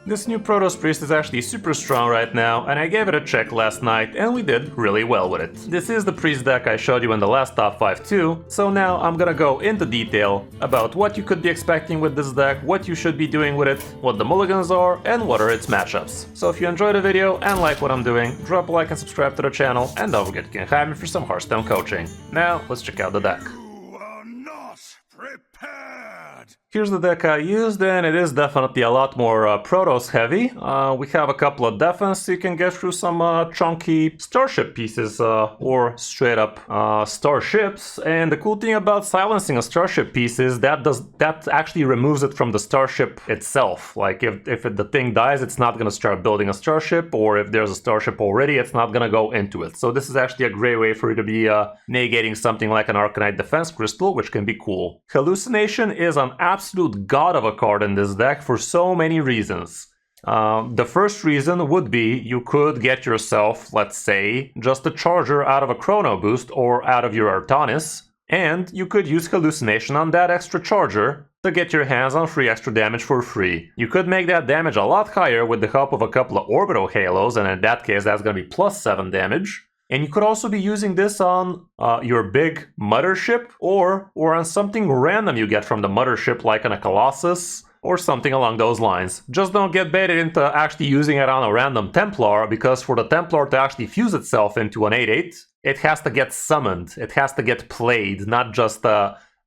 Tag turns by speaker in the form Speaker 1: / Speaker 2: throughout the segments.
Speaker 1: This new Protoss Priest is actually super strong right now, and I gave it a check last night, and we did really well with it. This is the Priest deck I showed you in the last top 5 too, so now I'm gonna go into detail about what you could be expecting with this deck, what you should be doing with it, what the mulligans are, and what are its matchups. So if you enjoyed the video and like what I'm doing, drop a like and subscribe to the channel, and don't forget you can hire me for some Hearthstone coaching. Now, let's check out the deck.
Speaker 2: You are not prepared!
Speaker 1: Here's the deck I used, and it is definitely a lot more Protoss heavy. We have a couple of defense, so you can get through some chunky starship pieces, or straight up starships. And the cool thing about silencing a starship piece is that actually removes it from the starship itself. Like if the thing dies, it's not gonna start building a starship, or if there's a starship already, it's not gonna go into it. So this is actually a great way for you to be negating something like an Arcanite Defense Crystal, which can be cool. Hallucination is an absolute god of a card in this deck for so many reasons. The first reason would be you could get yourself, let's say, just a charger out of a Chrono Boost or out of your Artanis, and you could use Hallucination on that extra charger to get your hands on free extra damage for free. You could make that damage a lot higher with the help of a couple of Orbital Halos, and in that case that's going to be plus 7 damage. And you could also be using this on your big mothership, or on something random you get from the mothership, like on a Colossus, or something along those lines. Just don't get baited into actually using it on a random Templar, because for the Templar to actually fuse itself into an 8/8, it has to get summoned, it has to get played, not just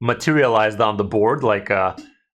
Speaker 1: materialized on the board like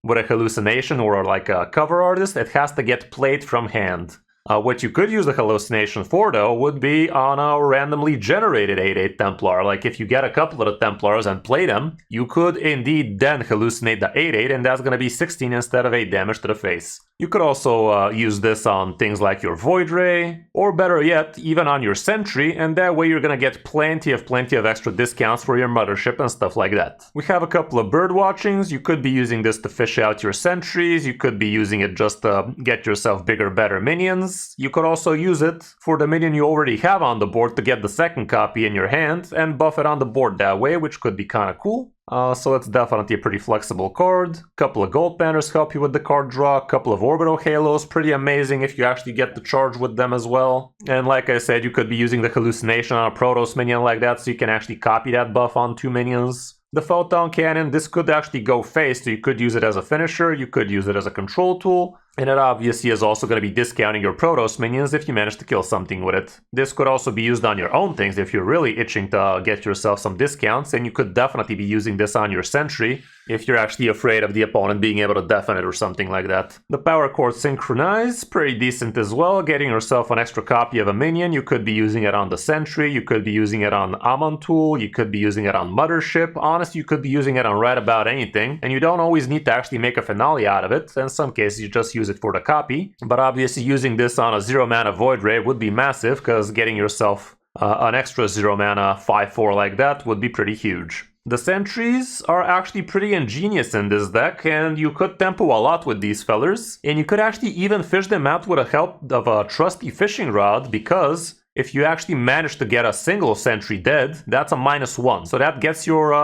Speaker 1: with a hallucination or like a cover artist. It has to get played from hand. What you could use the hallucination for, though, would be on a randomly generated 8/8 Templar. Like if you get a couple of the Templars and play them, you could indeed then hallucinate the 8/8, and that's going to be 16 instead of 8 damage to the face. You could also use this on things like your Void Ray, or better yet, even on your Sentry, and that way you're going to get plenty of extra discounts for your mothership and stuff like that. We have a couple of bird watchings. You could be using this to fish out your sentries, you could be using it just to get yourself bigger, better minions. You could also use it for the minion you already have on the board to get the second copy in your hand and buff it on the board that way, which could be kind of cool. So it's definitely a pretty flexible card. Couple of gold banners help you with the card draw, couple of orbital halos, pretty amazing if you actually get the charge with them as well. And like I said, you could be using the hallucination on a Protoss minion like that, so you can actually copy that buff on 2 minions. The photon cannon, this could actually go face, so you could use it as a finisher, you could use it as a control tool, and it obviously is also going to be discounting your Protoss minions if you manage to kill something with it. This could also be used on your own things if you're really itching to get yourself some discounts, and you could definitely be using this on your Sentry if you're actually afraid of the opponent being able to deafen it or something like that. The Power Chord Synchronize, pretty decent as well, getting yourself an extra copy of a minion. You could be using it on the Sentry, you could be using it on Amon Tool, you could be using it on Mothership. Honestly, you could be using it on right about anything, and you don't always need to actually make a finale out of it. In some cases, you just use it for the copy, but obviously using this on a 0 mana Void Ray would be massive, because getting yourself an extra 0 mana 5/4 like that would be pretty huge. The sentries are actually pretty ingenious in this deck, and you could tempo a lot with these fellers, and you could actually even fish them out with the help of a trusty fishing rod, because if you actually manage to get a single sentry dead, that's a -1, so that gets your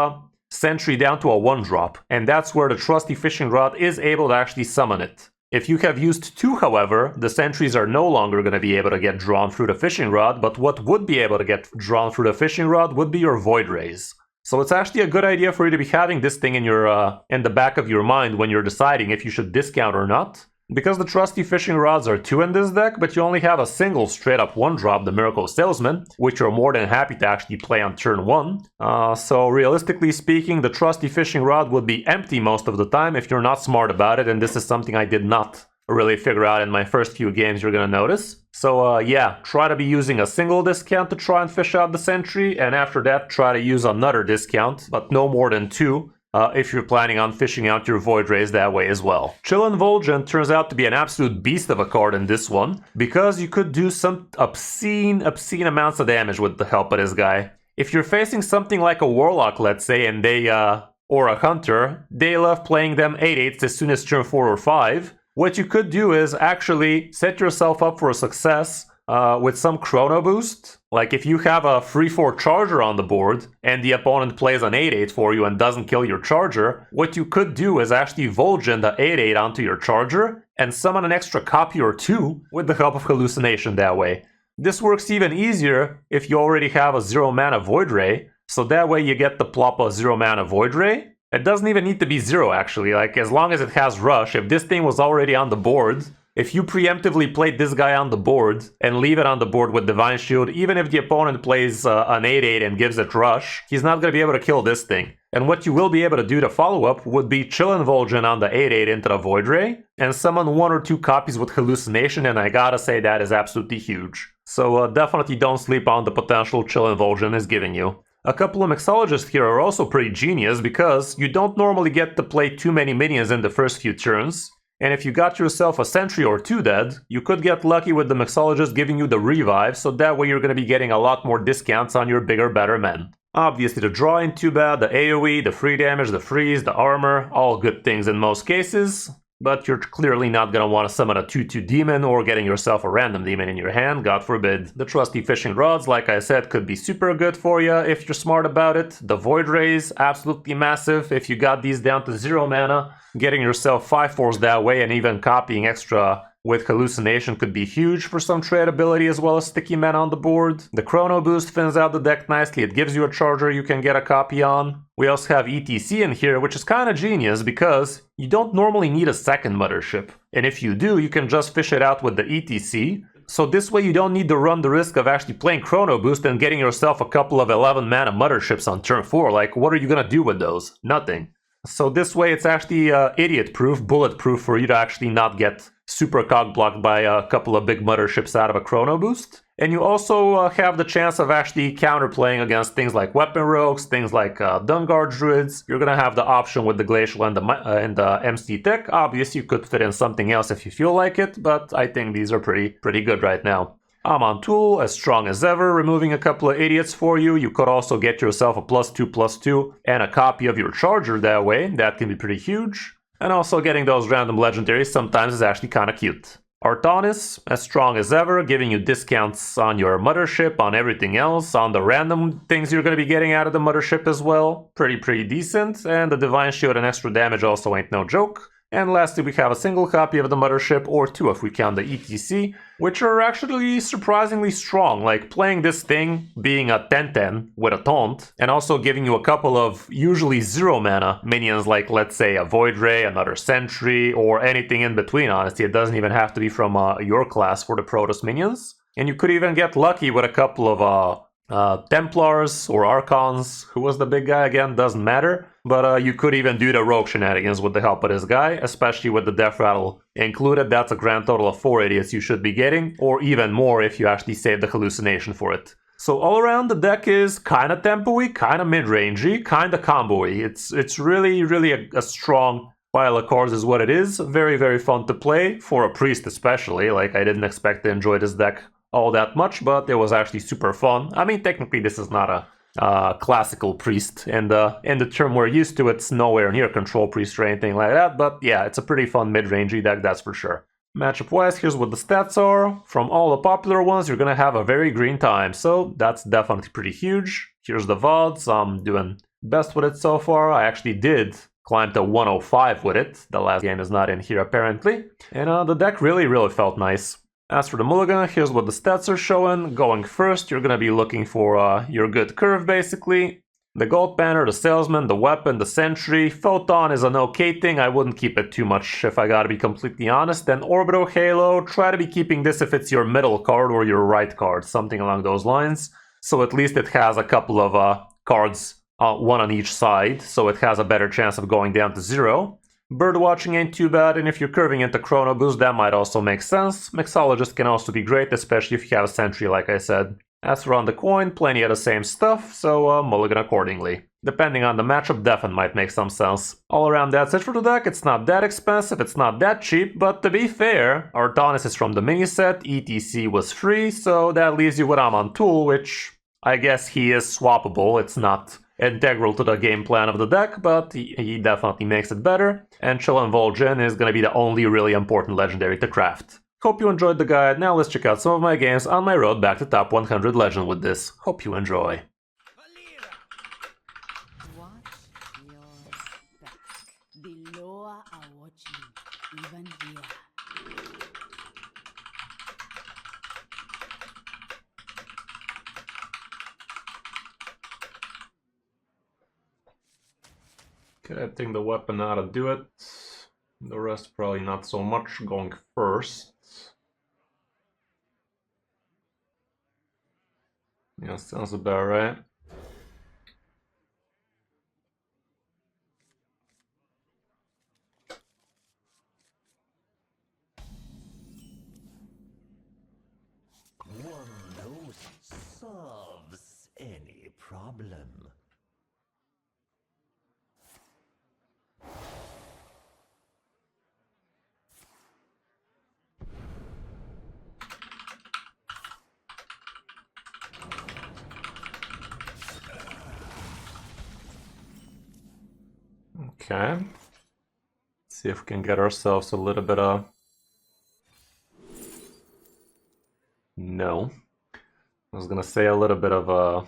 Speaker 1: sentry down to a 1-drop, and that's where the trusty fishing rod is able to actually summon it. If you have used 2, however, the sentries are no longer going to be able to get drawn through the fishing rod, but what would be able to get drawn through the fishing rod would be your Void Rays. So it's actually a good idea for you to be having this thing in the back of your mind when you're deciding if you should discount or not. Because the trusty fishing rods are 2 in this deck, but you only have a single straight up 1-drop, the Miracle Salesman, which you're more than happy to actually play on turn 1. So realistically speaking, the trusty fishing rod would be empty most of the time if you're not smart about it, and this is something I did not really figure out in my first few games, you're gonna notice. So yeah, try to be using a single discount to try and fish out the sentry, and after that try to use another discount, but no more than 2. If you're planning on fishing out your Void Rays that way as well. Chillin' Volgent turns out to be an absolute beast of a card in this one, because you could do some obscene amounts of damage with the help of this guy. If you're facing something like a Warlock, let's say, and or a Hunter, they love playing them 8/8s as soon as turn 4 or 5. What you could do is actually set yourself up for a success with some Chrono Boost. Like if you have a free 4 charger on the board and the opponent plays an 8/8 for you and doesn't kill your charger, what you could do is actually Volgin the 8/8 onto your charger and summon an extra copy or two with the help of hallucination that way. This works even easier if you already have a 0 mana Void Ray, so that way you get to plop a 0 mana Void Ray. It doesn't even need to be 0 actually, like as long as it has Rush, if this thing was already on the board, if you preemptively played this guy on the board and leave it on the board with Divine Shield, even if the opponent plays an 8/8 and gives it Rush, he's not going to be able to kill this thing. And what you will be able to do to follow up would be chill Invulsion on the 8/8 into the Void Ray, and summon 1 or 2 copies with Hallucination, and I gotta say that is absolutely huge. So definitely don't sleep on the potential chill Invulsion is giving you. A couple of Mixologists here are also pretty genius because you don't normally get to play too many minions in the first few turns. And if you got yourself a Sentry or 2 dead, you could get lucky with the Mixologist giving you the revive, so that way you're going to be getting a lot more discounts on your bigger, better men. Obviously the draw ain't too bad, the AoE, the free damage, the freeze, the armor, all good things in most cases. But you're clearly not going to want to summon a 2/2 demon or getting yourself a random demon in your hand, god forbid. The trusty fishing rods, like I said, could be super good for you if you're smart about it. The Void Rays, absolutely massive if you got these down to 0 mana. Getting yourself 5/4s that way and even copying extra with Hallucination could be huge for some tradability as well as sticky mana on the board. The Chrono Boost thins out the deck nicely, it gives you a charger you can get a copy on. We also have ETC in here, which is kinda genius because you don't normally need a second Mothership. And if you do, you can just fish it out with the ETC. So this way you don't need to run the risk of actually playing Chrono Boost and getting yourself a couple of 11 mana Motherships on turn 4. Like, what are you gonna do with those? Nothing. So this way it's actually idiot-proof, bulletproof for you to actually not get super cock-blocked by a couple of big Motherships out of a Chrono Boost. And you also have the chance of actually counterplaying against things like Weapon Rogues, things like Dunguard Druids. You're gonna have the option with the Glacial and the MC Tech. Obviously you could fit in something else if you feel like it, but I think these are pretty good right now. Amon Tool, as strong as ever, removing a couple of idiots for you. You could also get yourself a +2/+2 and a copy of your charger that way. That can be pretty huge. And also getting those random legendaries sometimes is actually kinda cute. Artanis, as strong as ever, giving you discounts on your Mothership, on everything else, on the random things you're going to be getting out of the Mothership as well. Pretty decent, and the Divine Shield and extra damage also ain't no joke. And lastly, we have a single copy of the Mothership, or 2 if we count the ETC, which are actually surprisingly strong, like playing this thing, being a 10/10 with a taunt, and also giving you a couple of usually 0 mana minions like, let's say, a Void Ray, another Sentry, or anything in between, honestly. It doesn't even have to be from your class for the Protoss minions. And you could even get lucky with a couple of Templars or Archons. Who was the big guy again? Doesn't matter. But you could even do the rogue shenanigans with the help of this guy, especially with the Death Rattle included. That's a grand total of 4 idiots you should be getting, or even more if you actually save the hallucination for it. So all around the deck is kinda tempo-y, kinda mid-rangey, kinda combo-y. It's really a strong pile of cards is what it is. Very fun to play, for a priest especially. Like, I didn't expect to enjoy this deck all that much, but it was actually super fun. I mean, technically this is not a classical priest, and in the term we're used to, it's nowhere near control priest or anything like that, but yeah, it's a pretty fun mid-rangey deck, that's for sure. Matchup wise, here's what the stats are. From all the popular ones, you're gonna have a very green time, so that's definitely pretty huge. Here's the VODs, I'm doing best with it so far. I actually did climb to 105 with it. The last game is not in here apparently, and the deck really felt nice. As for the mulligan, here's what the stats are showing. Going first, you're gonna be looking for your good curve, basically. The gold banner, the salesman, the weapon, the sentry. Photon is an okay thing, I wouldn't keep it too much if I gotta be completely honest. Then Orbital Halo, try to be keeping this if it's your middle card or your right card, something along those lines. So at least it has a couple of cards, one on each side, so it has a better chance of going down to 0. Birdwatching ain't too bad, and if you're curving into Chrono Boost, that might also make sense. Mixologist can also be great, especially if you have a Sentry, like I said. As for on the coin, plenty of the same stuff, so mulligan accordingly. Depending on the matchup, Deafen might make some sense. All around, that's it for the deck. It's not that expensive, it's not that cheap, but to be fair, Artanis is from the mini set, ETC was free, so that leaves you with Amon Tool, which I guess he is swappable. It's not integral to the game plan of the deck, but he definitely makes it better. And Chill and Vol'jin is going to be the only really important legendary to craft. Hope you enjoyed the guide. Now let's check out some of my games on my road back to top 100 legend with this. Hope you enjoy.
Speaker 3: Watch your back. The Loa are watching, even here.
Speaker 1: Okay, I think the weapon ought to do it. The rest probably not so much. Going first. Yeah, sounds about right.
Speaker 3: One dose solves any problem.
Speaker 1: Okay. Let's see if we can get ourselves a little bit of... No. I was gonna say a little bit of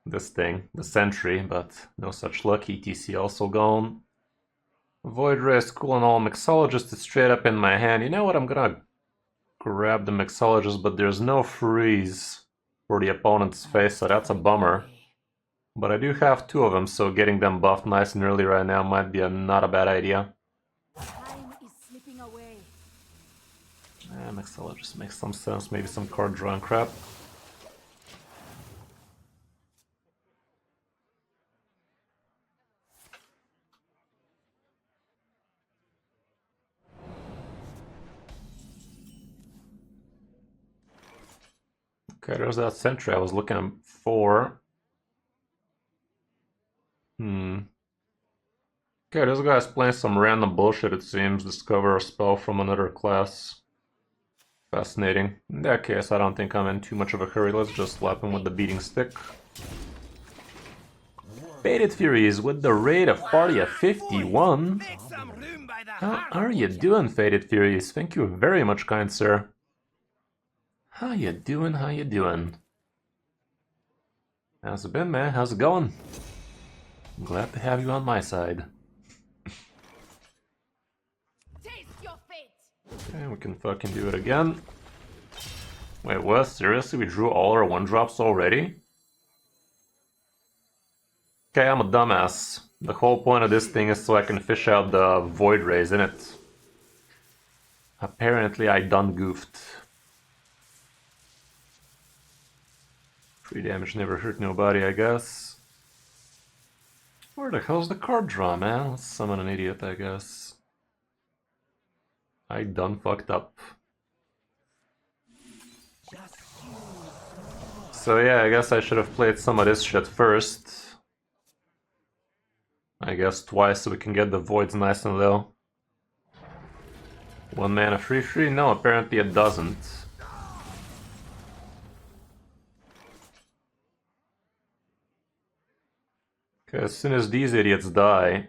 Speaker 1: this thing, the sentry, but no such luck. ETC also gone. Void Ray is cool and all. Mixologist is straight up in my hand. You know what? I'm gonna grab the Mixologist, but there's no freeze for the opponent's face, so that's a bummer. But I do have two of them, so getting them buffed nice and early right now might be not a bad idea.
Speaker 4: Time is slipping away.
Speaker 1: Yeah, Mixologist makes some sense. Maybe some card drawing crap. Okay, there's that sentry I was looking for. Okay, this guy's playing some random bullshit, it seems. Discover a spell from another class. Fascinating. In that case, I don't think I'm in too much of a hurry. Let's just slap him with the beating stick. Faded Furies with the rate of party of 51.
Speaker 2: Make some room by the
Speaker 1: How are you doing, Faded Furies? Thank you very much, kind sir. How you doing? How you doing? How's it been, man? How's it going? I'm glad to have you on my side.
Speaker 4: Taste your fate.
Speaker 1: Okay, we can fucking do it again. Wait, what? Seriously? We drew all our 1-drops already? Okay, I'm a dumbass. The whole point of this thing is so I can fish out the Void Rays in it. Apparently I done goofed. 3 damage never hurt nobody, I guess. Where the hell's the card draw, man? Let's summon an idiot, I guess. I done fucked up. So yeah, I guess I should have played some of this shit first. I guess twice so we can get the voids nice and low. 1 mana free? No, apparently it doesn't. Okay, as soon as these idiots die,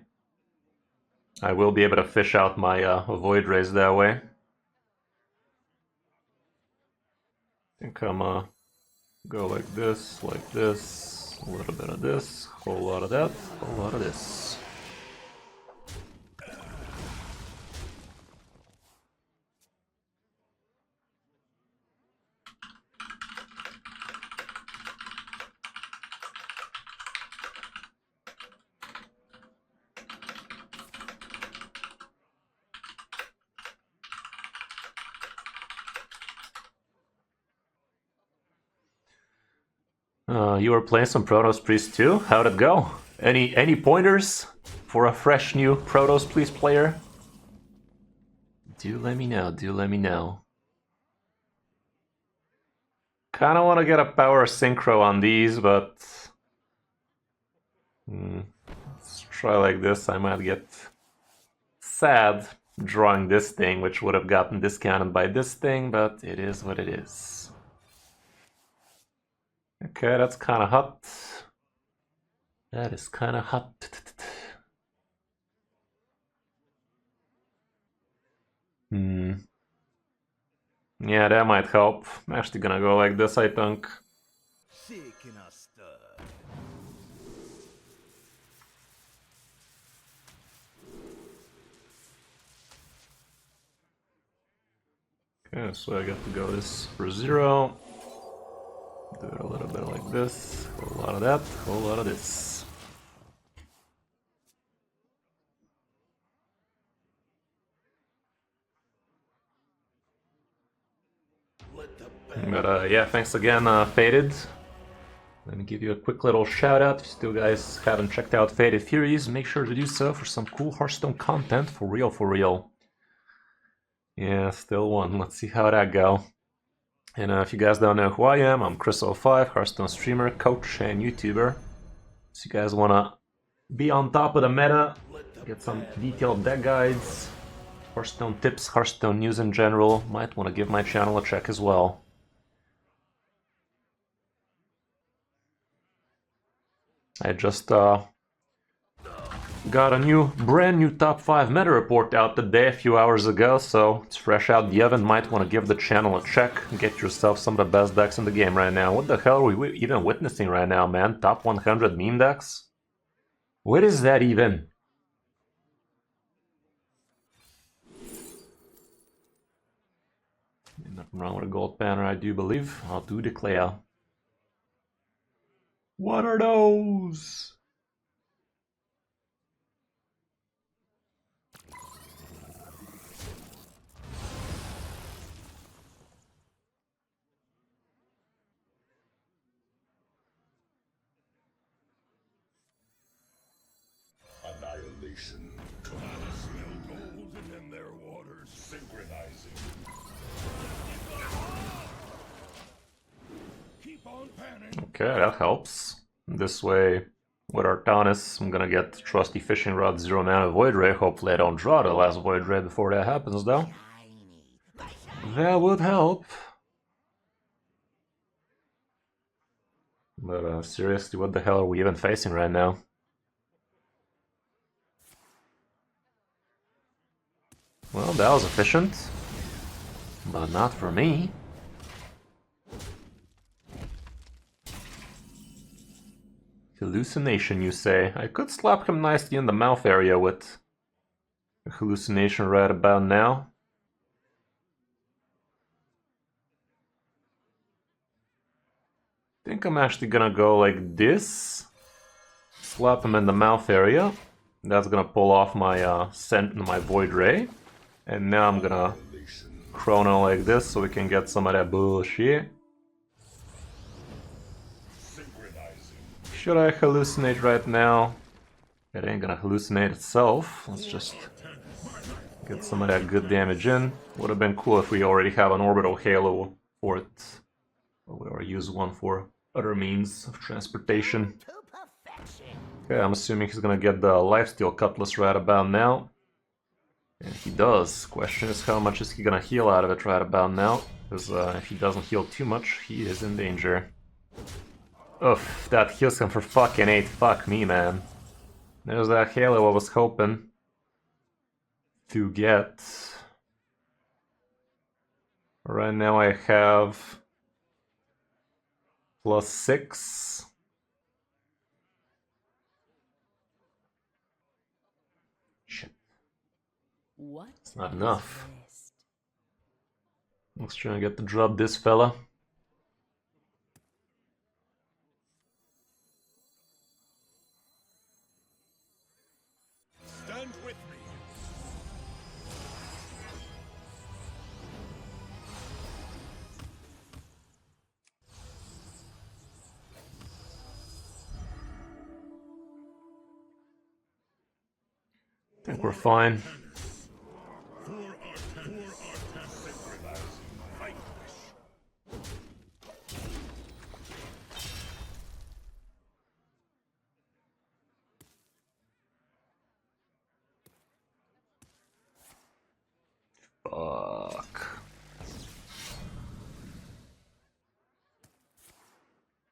Speaker 1: I will be able to fish out my Void Rays that way. I think I'm go like this, a little bit of this, whole lot of that, whole lot of this. You were playing some Protoss Priest too? How'd it go? Any pointers for a fresh new Protoss Priest player? Do let me know, do let me know. Kinda wanna get a power synchro on these, but... let's try like this, I might get sad drawing this thing, which would have gotten discounted by this thing, but it is what it is. Okay, that's kind of hot. That is kind of hot. Yeah, that might help. I'm actually gonna go like this, I think.
Speaker 2: shaking a stir.
Speaker 1: Okay, so I get to go this for 0. Do it a little bit like this. A whole lot of that, a whole lot of this. But yeah, thanks again, Faded. Let me give you a quick little shout out. If you still guys haven't checked out Faded Furies, make sure to do so for some cool Hearthstone content for real, for real. Yeah, still one. Let's see how that go. And if you guys don't know who I am, I'm Kris05, Hearthstone streamer, coach, and YouTuber. So you guys want to be on top of the meta, get some detailed deck guides, Hearthstone tips, Hearthstone news in general, might want to give my channel a check as well. I just got a brand new top 5 meta report out today, a few hours ago, so it's fresh out the oven. Might want to give the channel a check and get yourself some of the best decks in the game right now. What the hell are we even witnessing right now, man? Top 100 meme decks? What is that even? Nothing wrong with a gold banner, I do believe. I'll do declare. What are those?
Speaker 3: Annihilation. Come on, smell gold in their waters. Synchronizing. Keep on panning.
Speaker 1: Okay, that helps. This way, with Artanis, I'm gonna get Trusty Fishing Rod, 0 mana Void Ray. Hopefully I don't draw the last Void Ray before that happens, though. That would help. But seriously, what the hell are we even facing right now? Well, that was efficient. But not for me. Hallucination, you say? I could slap him nicely in the mouth area with a hallucination right about now. I think I'm actually gonna go like this. Slap him in the mouth area. That's gonna pull off my my Void Ray. And now I'm gonna Chrono like this so we can get some of that bullshit. Should I hallucinate right now? It ain't gonna hallucinate itself. Let's just get some of that good damage in. Would have been cool if we already have an orbital halo for it. Or use one for other means of transportation. Okay, I'm assuming he's gonna get the lifesteal cutlass right about now. And he does. Question is how much is he gonna heal out of it right about now? Because if he doesn't heal too much, he is in danger. Oof, that heals him for fucking 8. Fuck me, man. There's that halo I was hoping to get. Right now I have +6. Shit. It's not enough. Let's try and get to drop this fella.
Speaker 3: Stand with me.
Speaker 1: I think we're fine. Fuck.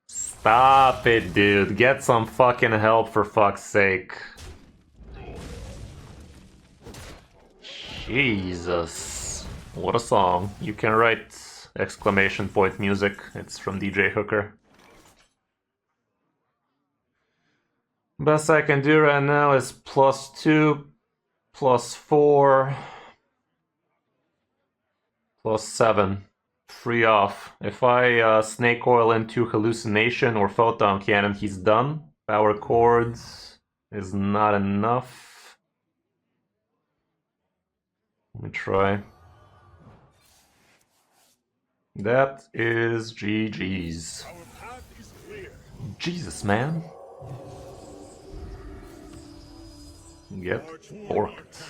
Speaker 1: Stop it, dude. Get some fucking help for fuck's sake. Jesus. What a song. You can write exclamation point music. It's from DJ Hooker. Best I can do right now is +2, +4, +7. Free off. If I snake oil into hallucination or photon cannon, he's done. Power chords is not enough. Let me try. That is GG's.
Speaker 3: Our path is clear.
Speaker 1: Jesus, man. Get borked.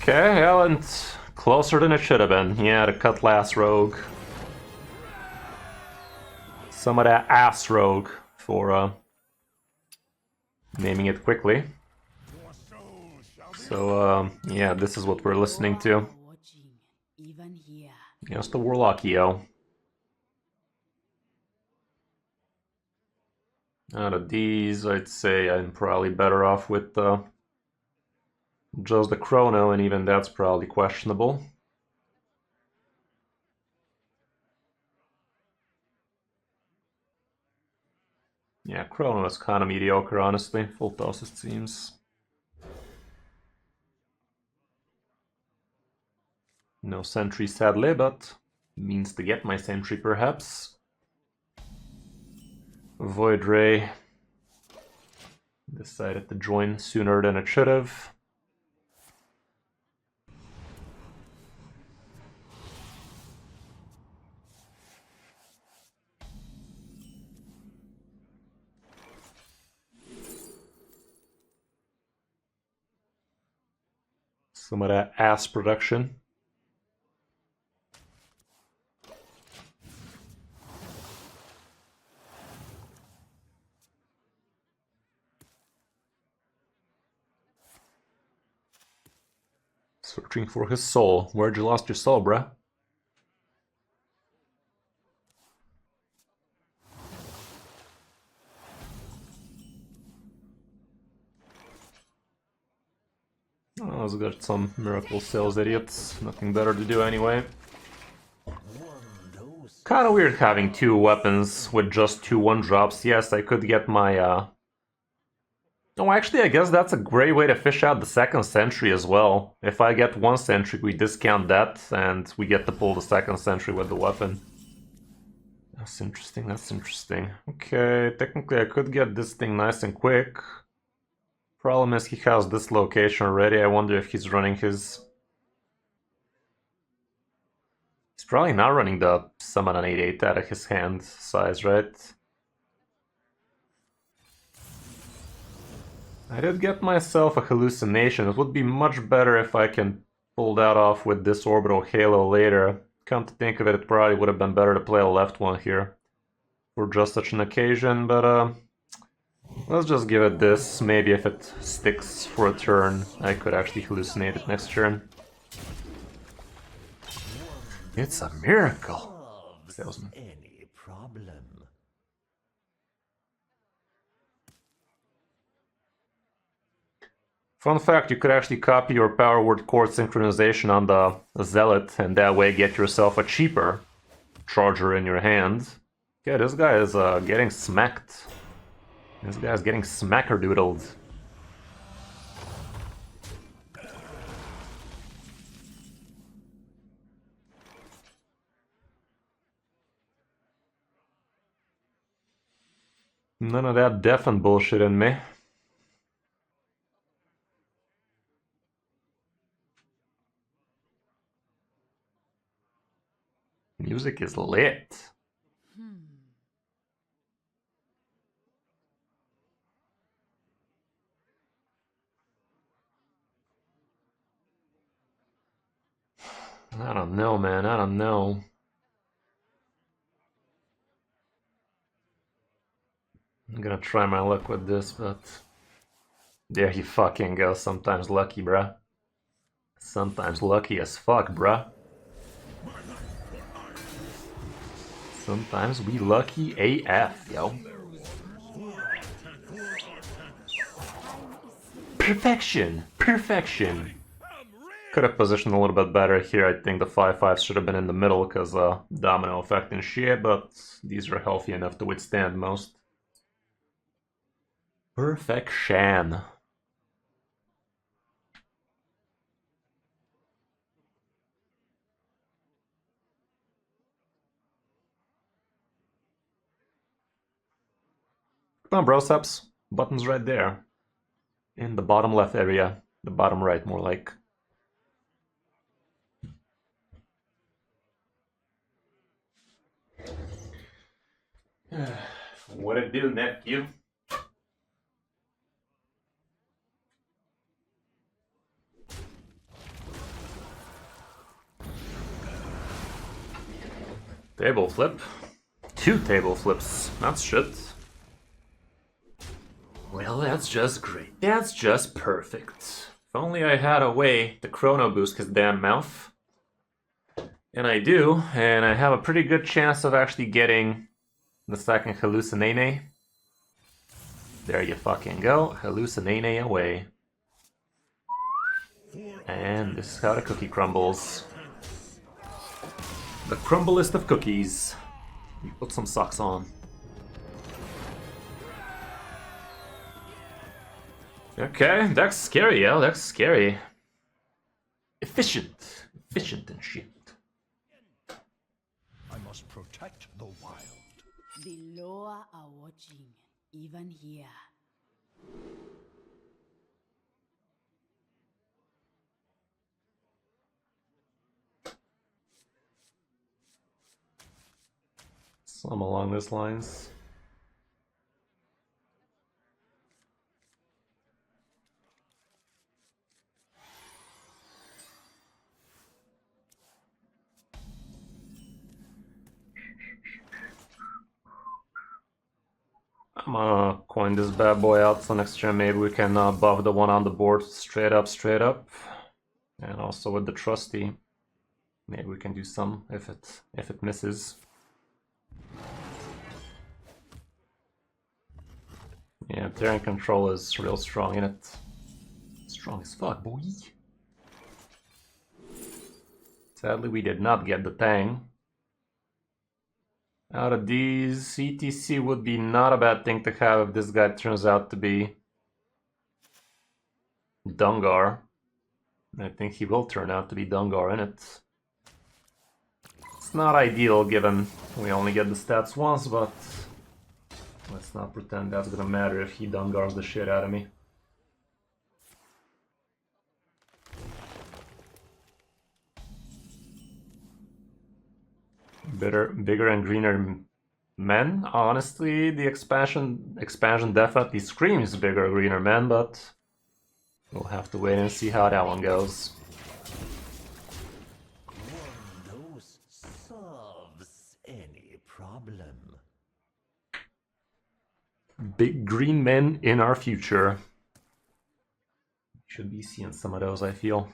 Speaker 1: Okay, well, and closer than it should have been. Yeah, the Cutlass Rogue. Some of that ass rogue for naming it quickly. So, yeah, this is what we're listening to.
Speaker 4: Watching, even here.
Speaker 1: Just the Warlock EO. Out of these, I'd say I'm probably better off with just the Chrono, and even that's probably questionable. Yeah, Chrono is kind of mediocre, honestly. Full toss, it seems. No sentry, sadly, but means to get my sentry, perhaps. Void Ray decided to join sooner than it should have. Some of that ass production. Searching for his soul. Where'd you lost your soul, bruh? Oh, let's get some miracle sales idiots. Nothing better to do anyway. Kinda weird having two weapons with just two 1-drops. Yes, I could get my Oh, actually, I guess that's a great way to fish out the second sentry as well. If I get one sentry, we discount that, and we get to pull the second sentry with the weapon. That's interesting, that's interesting. Okay, technically I could get this thing nice and quick. Problem is he has this location already. I wonder if he's running his... He's probably not running the summon an 8/8 out of his hand size, right? I did get myself a hallucination. It would be much better if I can pull that off with this orbital halo later. Come to think of it, it probably would have been better to play a left one here for just such an occasion, but let's just give it this. Maybe if it sticks for a turn, I could actually hallucinate it next turn. It's a miracle, salesman.
Speaker 2: Any problem?
Speaker 1: Fun fact, you could actually copy your power word chord synchronization on the Zealot and that way get yourself a cheaper charger in your hand. Okay, this guy is getting smacked. This guy's getting smackerdoodled. None of that deafen bullshit in me. Music is lit. I don't know, man. I don't know. I'm gonna try my luck with this, but... There you fucking go. Sometimes lucky, bruh. Sometimes lucky as fuck, bruh. Sometimes we lucky AF, yo. Perfection! Perfection! Could have positioned a little bit better here. I think the 5/5 should have been in the middle because domino effect and shit, but these are healthy enough to withstand most. Perfection. Come on, bro, subs. Button's right there. In the bottom left area. The bottom right, more like. What it do, nephew? Table flip. 2 table flips. That's shit. Well, that's just great. That's just perfect. If only I had a way to chrono boost his damn mouth. And I do, and I have a pretty good chance of actually getting the second hallucinane. There you fucking go. Hallucinane away. And this is how the cookie crumbles. The crumblest of cookies. You put some socks on. Okay, that's scary, yo. That's scary. Efficient. Efficient and shit.
Speaker 2: I must protect the wild.
Speaker 4: The Loa are watching, even here.
Speaker 1: Some along those lines. I'm gonna coin this bad boy out, so next turn maybe we can buff the one on the board straight up. And also with the trusty, maybe we can do some if it misses. Yeah, Terran control is real strong in it. Strong as fuck, boy. Sadly, we did not get the Tang. Out of these, ETC would be not a bad thing to have if this guy turns out to be Dungar. I think he will turn out to be Dungar in it. It's not ideal given we only get the stats once, but let's not pretend that's gonna matter if he Dungars the shit out of me. Bigger and greener men. Honestly, the expansion definitely screams bigger, greener men, but we'll have to wait and see how that one goes.
Speaker 2: One dose solves any problem.
Speaker 1: Big green men in our future. Should be seeing some of those, I feel.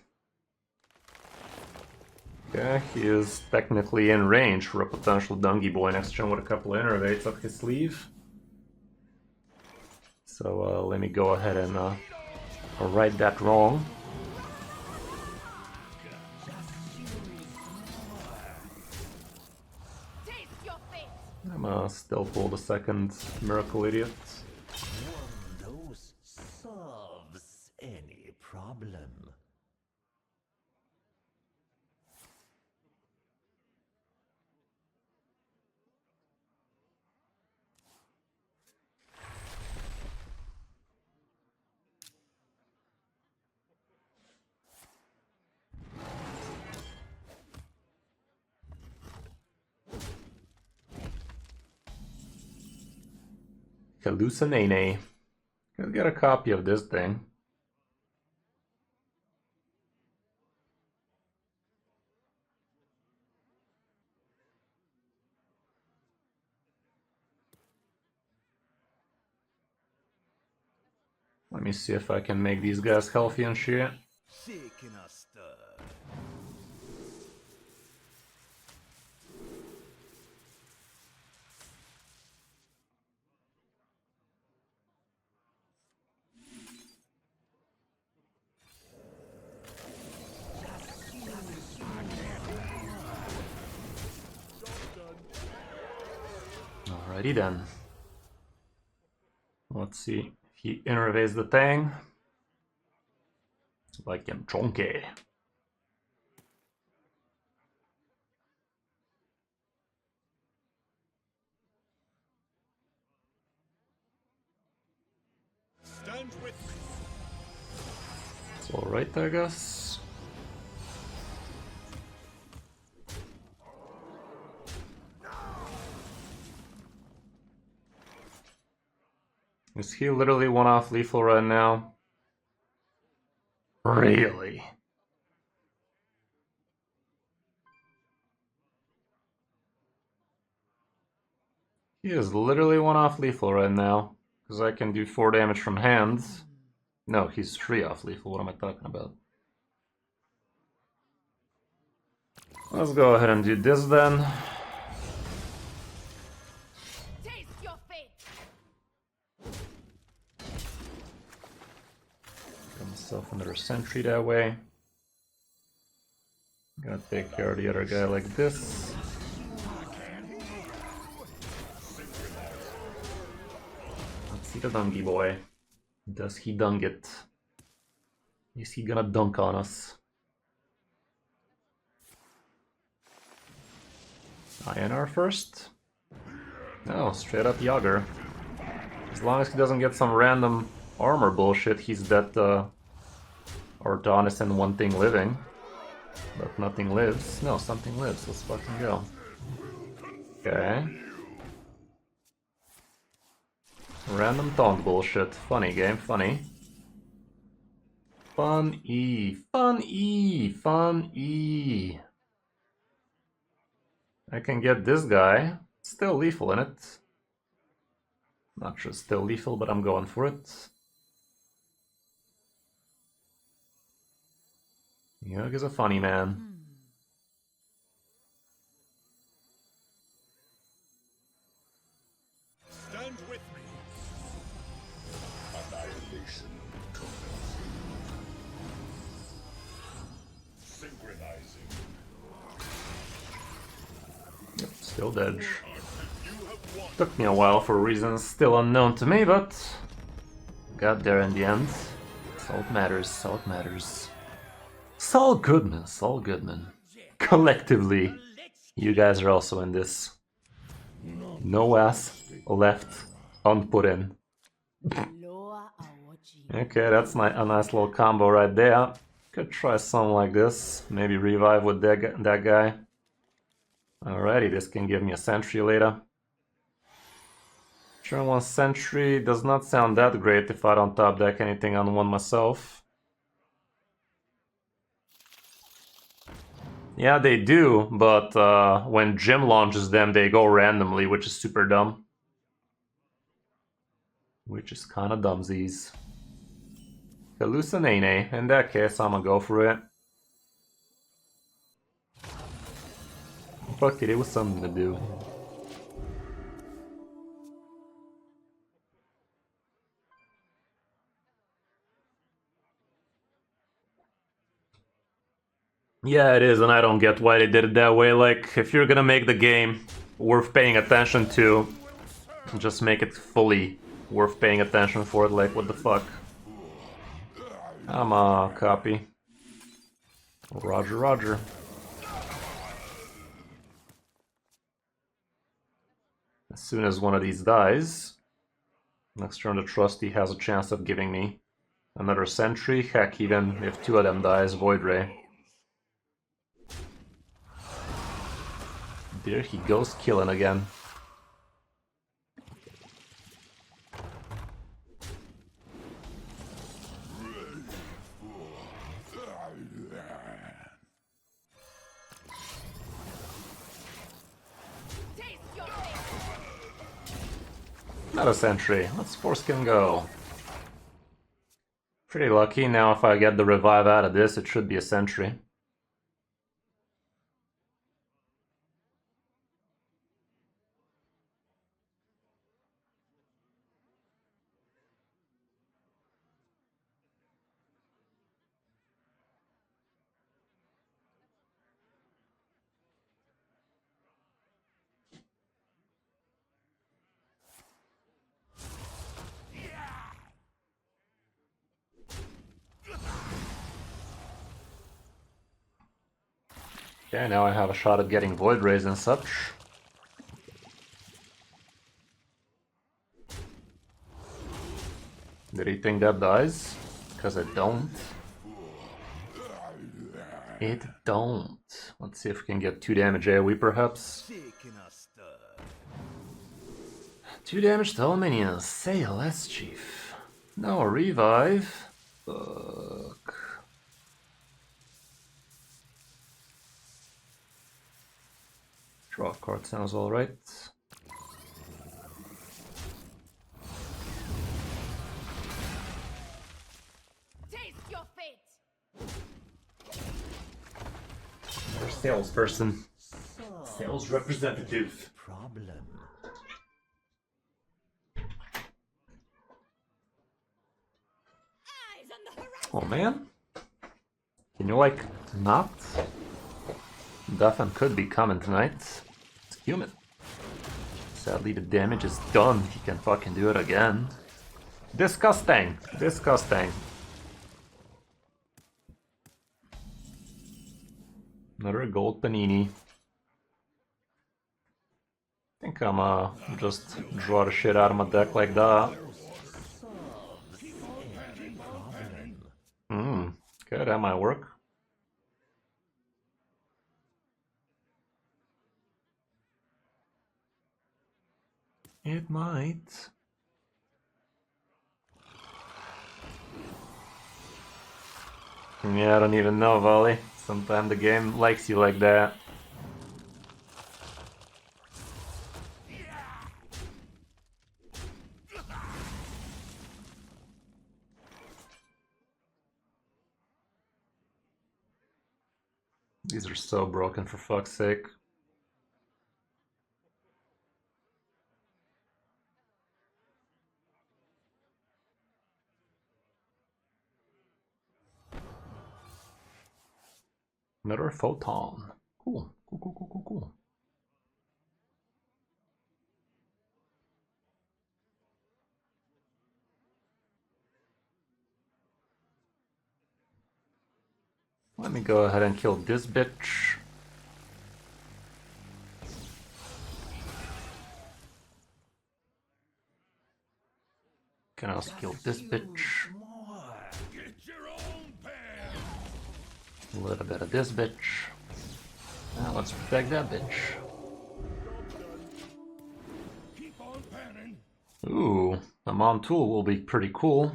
Speaker 1: Okay, he is technically in range for a potential Dungy boy next turn with a couple of innervates up his sleeve. So let me go ahead and right that wrong. I'm gonna still pull the second Miracle Idiot.
Speaker 2: One dose solves any problem.
Speaker 1: Hallucinane. Let's get a copy of this thing. Let me see if I can make these guys healthy and shit.
Speaker 2: Shaking a stir.
Speaker 1: Alrighty then. Let's see. He innervates the thing. Like him chonky.
Speaker 3: Stand with me.
Speaker 1: It's alright, I guess. Is he literally one off lethal right now? Really? He is literally one off lethal right now. Because I can do 4 damage from hand. No, he's 3 off lethal. What am I talking about? Let's go ahead and do this then.
Speaker 4: Taste your fate.
Speaker 1: Get myself another sentry that way. Gonna take care of the other guy like this. Let's see the dungy boy. Does he dunk it? Is he gonna dunk on us? INR first? No, straight up Yager. As long as he doesn't get some random armor bullshit, he's that Ordonis and one thing living. But nothing lives. No, something lives. Let's fucking go. Okay. Random taunt bullshit. Funny game, funny. Fun E. Fun E. Fun E. I can get this guy. Still lethal in it. Not sure still lethal, but I'm going for it. Yug is a funny man.
Speaker 3: Stand with me. Annihilation commencing. Synchronizing.
Speaker 1: Yep, still dead. Took me a while for reasons still unknown to me, but got there in the end. Salt matters, salt matters. Saul Goodman, Saul Goodman. Collectively, you guys are also in this. No ass left unput in.
Speaker 4: Loa are watching.
Speaker 1: Okay, that's a nice little combo right there. Could try something like this. Maybe revive with that guy. Alrighty, this can give me a sentry later. Turn 1 sentry does not sound that great if I don't top deck anything on one myself. Yeah, they do, but when Jim launches them, they go randomly, which is super dumb. Which is kinda dumsies. Hallucinane. In that case, I'm gonna go for it. Fuck it, it was something to do. Yeah, it is, and I don't get why they did it that way. Like, if you're gonna make the game worth paying attention to, just make it fully worth paying attention for it. Like, what the fuck? I'm a copy. Roger, roger. As soon as one of these dies, next turn the trusty has a chance of giving me another sentry. Heck, even if 2 of them dies, Void Ray. There he goes, killing again. Not a sentry. Let's foreskin go. Pretty lucky. Now if I get the revive out of this, it should be a sentry. Okay, now I have a shot at getting Void Rays and such. Did he think that dies? Because it don't. It don't. Let's see if we can get 2 damage AoE perhaps. 2 2 damage to all minions. Say less, Chief. No revive. Fuck. Draw a card sounds alright.
Speaker 4: Taste your fate.
Speaker 1: Or salesperson. Sales representative.
Speaker 2: Problem.
Speaker 4: Eyes on the horizon.
Speaker 1: Oh man. Can you like not? Duffin could be coming tonight. It's human. Sadly the damage is done. He can fucking do it again. Disgusting. Disgusting. Another gold panini. I think I'm just draw the shit out of my deck like that. Okay, that might work. It might. Yeah, I don't even know, Volley. Sometimes the game likes you like that. These are so broken, for fuck's sake. Another photon. Cool. Cool, cool, cool, cool, cool. Let me go ahead and kill this bitch. Can also kill this bitch. A little bit of this bitch. Now let's protect that bitch. Ooh, a Mon tool will be pretty cool.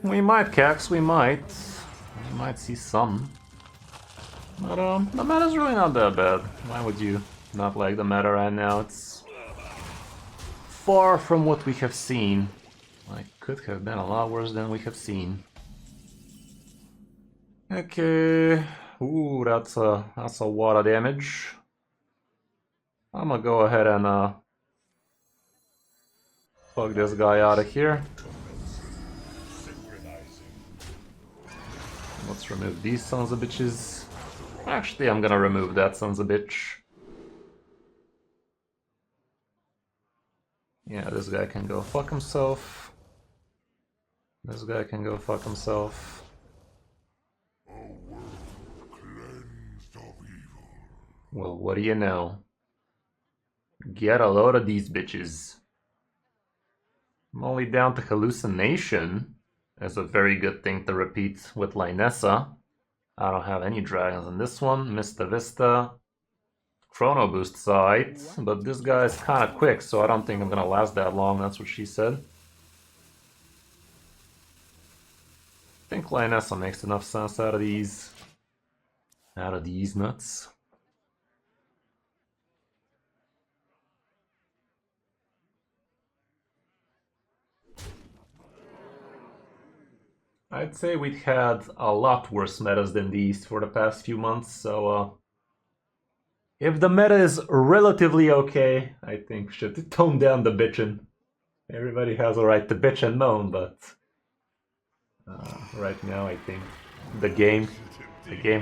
Speaker 1: We might, Cax, we might. We might see some. But the meta's really not that bad. Why would you not like the meta right now? It's far from what we have seen. Like, could have been a lot worse than we have seen. Okay. Ooh, that's a lot of damage. I'm gonna go ahead and fuck this guy out of here. Let's remove these sons of bitches. Actually, I'm gonna remove that sons of bitch. Yeah, this guy can go fuck himself. This guy can go fuck himself. Well, what do you know? Get a load of these bitches. I'm only down to hallucination. That's a very good thing to repeat with Lynessa. I don't have any dragons in this one. Mista Vista. Chrono Boost's alright, but this guy is kind of quick, so I don't think I'm gonna last that long. That's what she said. I think Lynessa makes enough sense out of these. Out of these nuts. I'd say we've had a lot worse metas than these for the past few months, so if the meta is relatively okay, I think should tone down the bitchin'. Everybody has a right to bitch and moan, but right now I think the game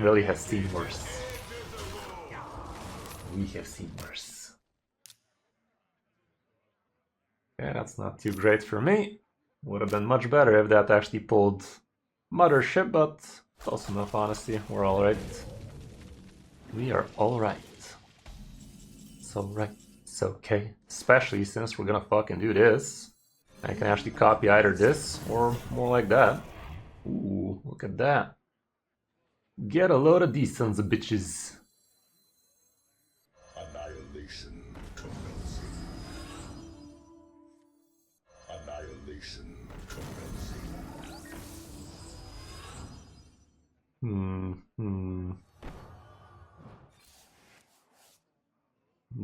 Speaker 1: really has seen worse. We have seen worse. Yeah, that's not too great for me. Would have been much better if that actually pulled Mothership, but close enough, honestly. We're alright. We are alright. It's alright. It's okay. Especially since we're gonna fucking do this. I can actually copy either this or more like that. Ooh, look at that. Get a load of these sons of bitches.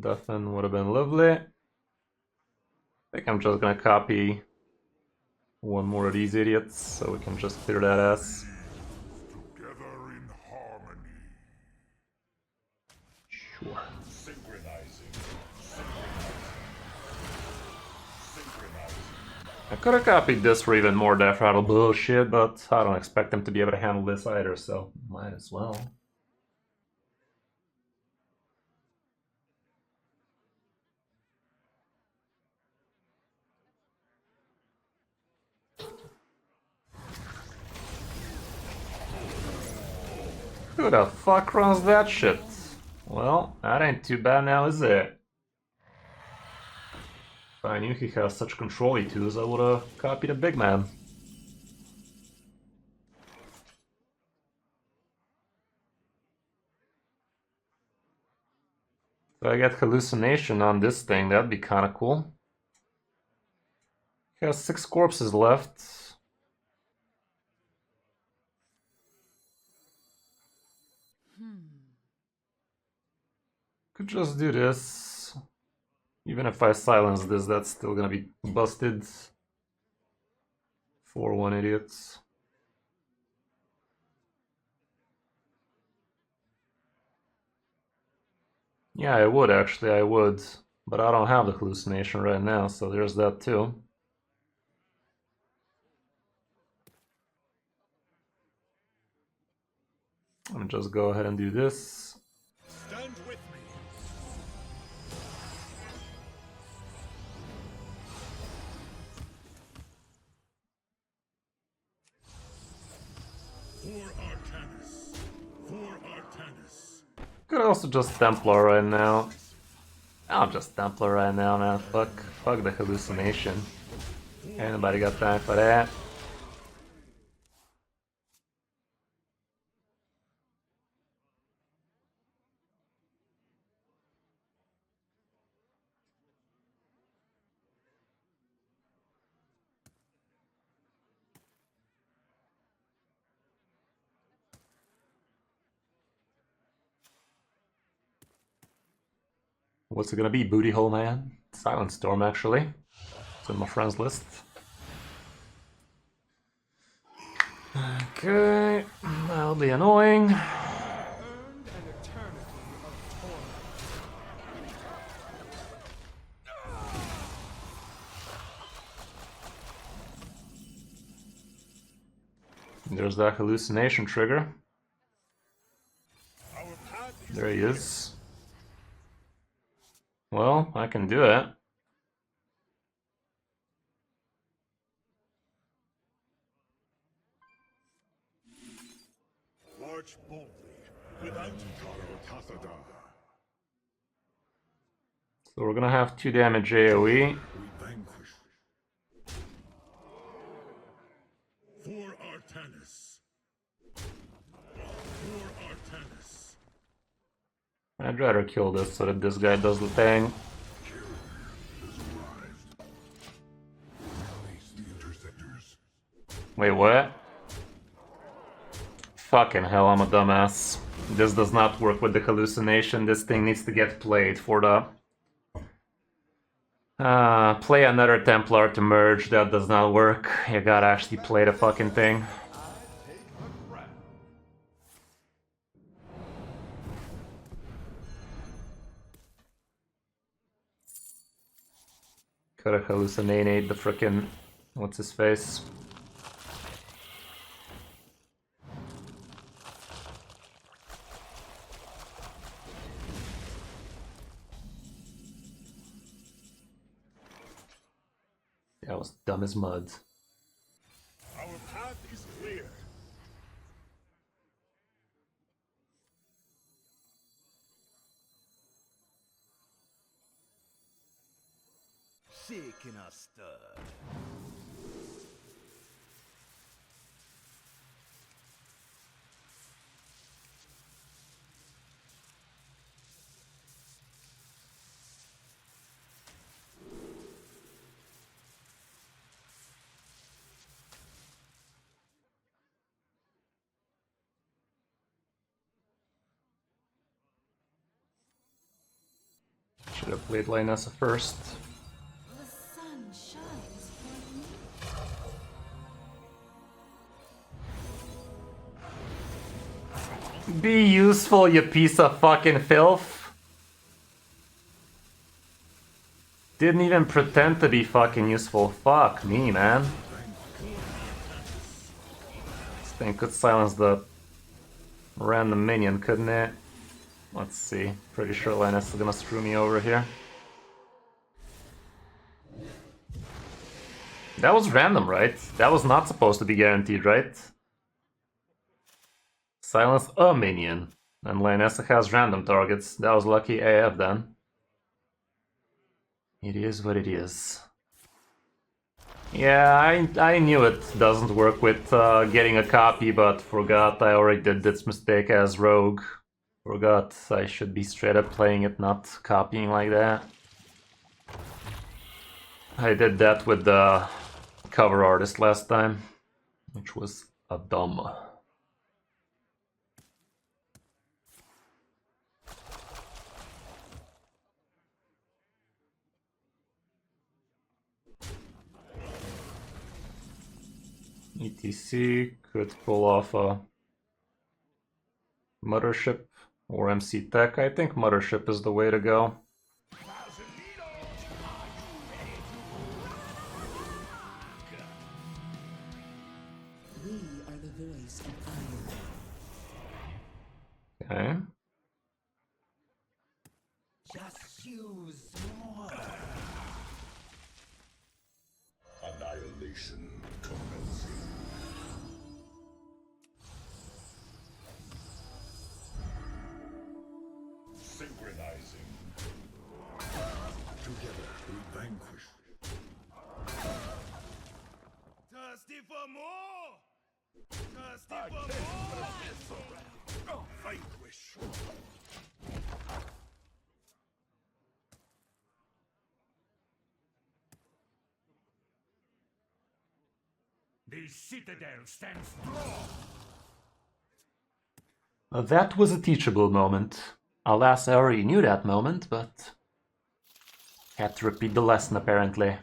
Speaker 1: Defen would have been lovely. I think I'm just gonna copy one more of these idiots so we can just clear that ass.
Speaker 3: Together in harmony.
Speaker 1: Sure.
Speaker 3: Synchronizing.
Speaker 1: I could have copied this for even more death rattle bullshit, but I don't expect them to be able to handle this either, so might as well. Who the fuck runs that shit? Well, that ain't too bad now, is it? If I knew he has such control E2s, I would've copied a big man. If I get hallucination on this thing, that'd be kinda cool. He has 6 corpses left. Could just do this. Even if I silence this, that's still gonna be busted. 4-1 idiots. Yeah, I would actually, I would. But I don't have the hallucination right now, so there's that too. I'm just go ahead and do this.
Speaker 3: Stand with me. For Artanis. For Artanis.
Speaker 1: Could also just Templar right now. I'll just Templar right now, man. Fuck the hallucination. Anybody got time for that? What's it gonna be? Booty hole man? Silent Storm, actually. It's in my friends list. Okay, that'll be annoying. There's that hallucination trigger. There he is. Well, I can do it.
Speaker 3: March boldly, without
Speaker 1: So we're gonna have 2 damage AoE.
Speaker 3: we vanquish. For Artanis. For Artanis.
Speaker 1: I'd rather kill this so that this guy does the thing. Wait, what? Fucking hell, I'm a dumbass. This does not work with the hallucination. This thing needs to get played for the... play another Templar to merge. That does not work. You gotta actually play the fucking thing. Gotta hallucinate the frickin'... what's his face? That was dumb as mud.
Speaker 3: Our path is clear.
Speaker 2: Shaken or stirred.
Speaker 1: Should have played Lionessa first.
Speaker 4: The sun shines for me.
Speaker 1: Be useful, you piece of fucking filth. Didn't even pretend to be fucking useful. Fuck me, man. This thing could silence the random minion, couldn't it? Let's see. Pretty sure Linus is gonna screw me over here. That was random, right? That was not supposed to be guaranteed, right? Silence a minion. And Lionessa has random targets. That was lucky AF then. It is what it is. Yeah, I knew it doesn't work with getting a copy, but forgot I already did this mistake as rogue. Forgot I should be straight up playing it, not copying like that. I did that with the cover artist last time, which was a dumb. ETC could pull off a Mothership or MC Tech. I think Mothership is the way to go.
Speaker 5: We are the voice of iron.
Speaker 1: Okay.
Speaker 2: Just use more.
Speaker 3: Annihilation commencing. Synchronizing. Together we vanquish.
Speaker 2: Thirsty for more. Thirsty for more.
Speaker 3: Vanquish.
Speaker 2: The citadel stands strong.
Speaker 1: That was a teachable moment. Alas, I already knew that moment, but had to repeat the lesson apparently.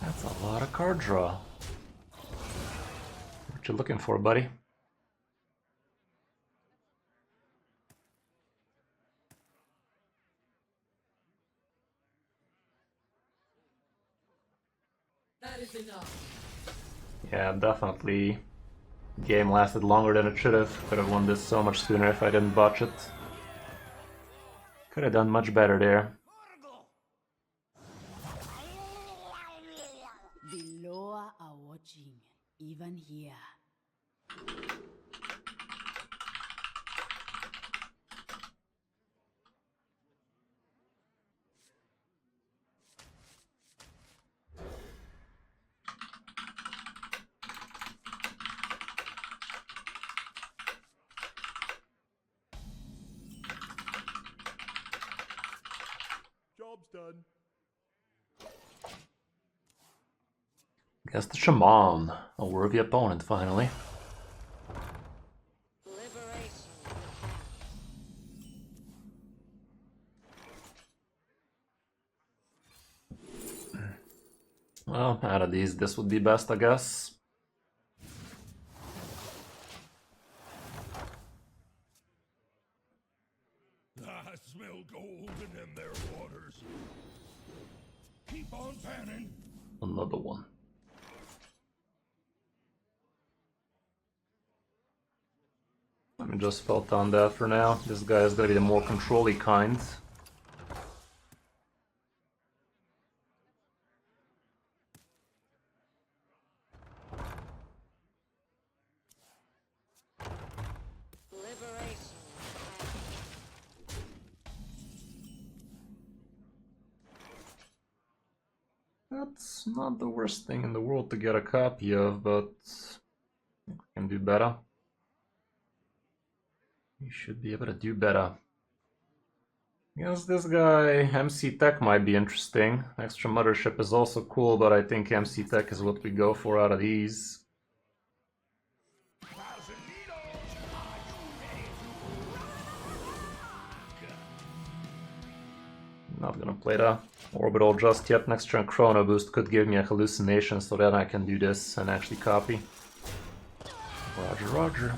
Speaker 1: That's a lot of card draw. What you looking for, buddy?
Speaker 5: That is enough.
Speaker 1: Yeah, definitely. Game lasted longer than it should have. Could have won this so much sooner if I didn't botch it. Could have done much better there.
Speaker 4: The Loa are watching, even here.
Speaker 2: Job's done.
Speaker 1: Guess the Shaman, a worthy opponent finally. Well, out of these, this would be best, I guess.
Speaker 3: I smell gold in their waters. Keep on panning.
Speaker 1: Another one. Let me just felt on that for now. This guy is gonna be the more control-y kind. That's not the worst thing in the world to get a copy of, but I think we can do better. We should be able to do better. Yes, this guy, MC Tech, might be interesting. Extra Mothership is also cool, but I think MC Tech is what we go for out of these. Not gonna play the Orbital just yet. Next turn Chrono Boost could give me a hallucination, so then I can do this and actually copy. Roger, roger.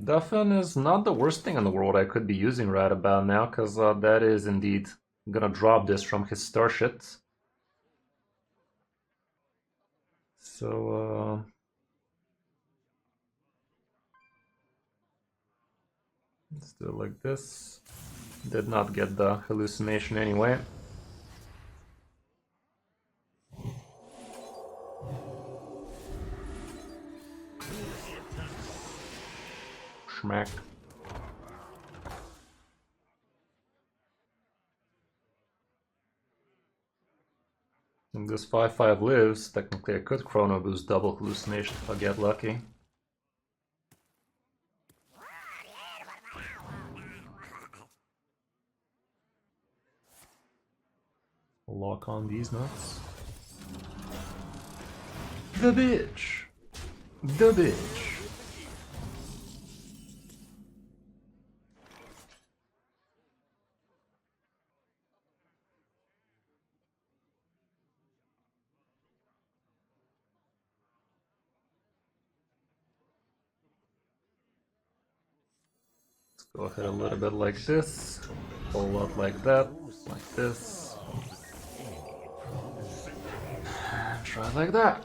Speaker 1: Duffin is not the worst thing in the world I could be using right about now, because that is indeed gonna drop this from his starship. So, let's do it like this. Did not get the hallucination anyway. Schmack. If this 5/5 lives, technically I could Chrono Boost double hallucination if I get lucky. Lock on these nuts. The bitch! The bitch! Go ahead a little bit like this, a whole lot like that, like this. And try it like that.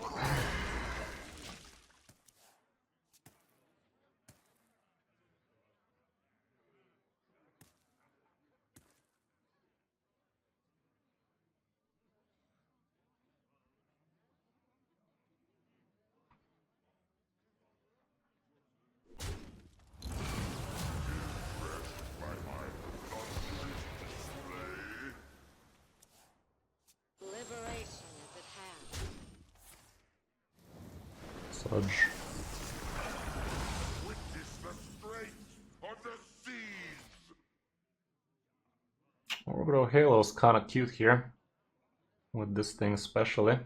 Speaker 6: Liberation is at hand.
Speaker 1: Sludge.
Speaker 3: Witness the strength of the seas!
Speaker 1: Orbital Halo's kinda cute here. With this thing especially.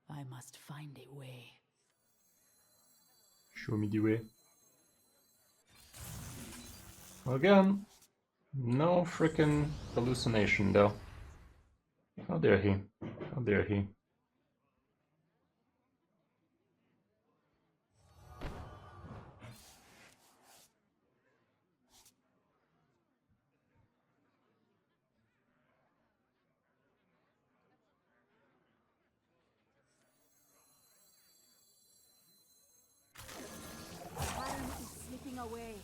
Speaker 4: I must find a way.
Speaker 1: Show me the way. Again, no frickin' hallucination though. How dare he? How dare he?
Speaker 4: Time is slipping away.